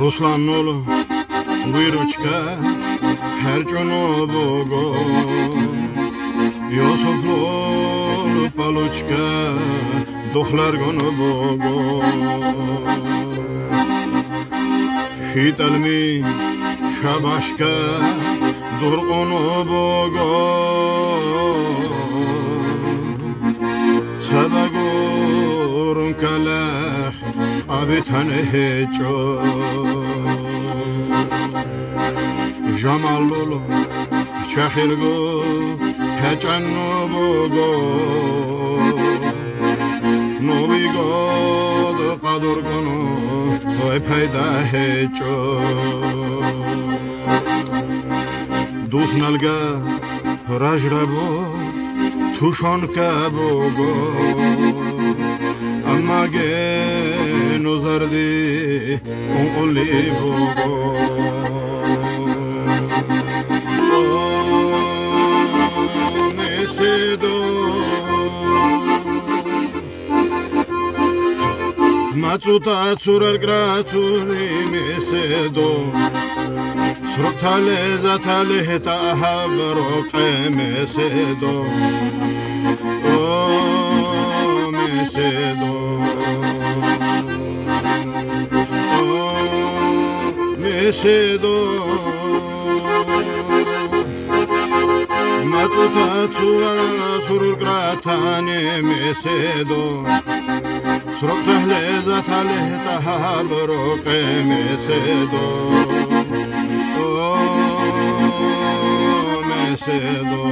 Ruslanul Buyruçka Hercono Bogo Yosuflul Paluçka Dohlar Gono Bogo Hitalmi Şabaşka Durgono Bogo Sabagurun Kalach Abitane Hecho Jamallulu Çahilgu Heçannu Bogo Novigod Kadurgunu Oy payda Hecho Dusnalga Rajrabo Tuşonka Bogo Amage Nuzardi Onli Bogo Matsuta tsurar gratuli mesedo Srotale zatale heta habroke mesedo Oh mesedo Oh mesedo Matsuta tsurar gratani mesedo Srotale zatale tahabroke mesedo Oh mesedo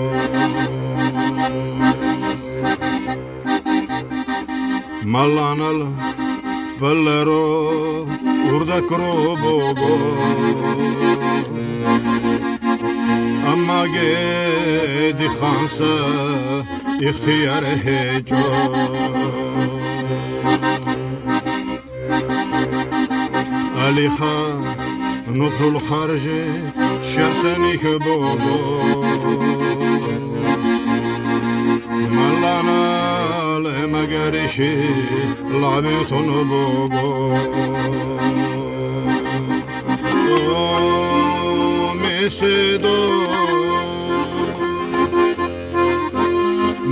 Mallanal ballero urdakro bogo Amage di khansa ikhtiyar hejo Ali Khan Nutul Kharje Şerseni Bogo Malana Le Magarishi Labeton Bogo Oh Mesedo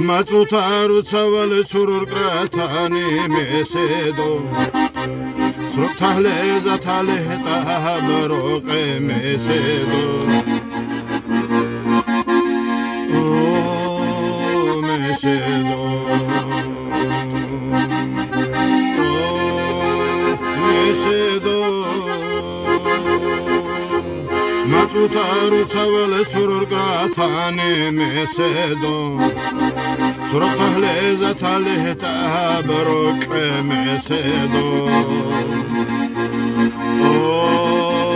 Matsutaru Tsaval Tsurur Gratani Mesedo Srotale zatale tahabroke mesedo Oh mesedo Oh mesedo Matsutaru tsavale surur gatane mesedo Srotale zatale tahabroke mesedo Oh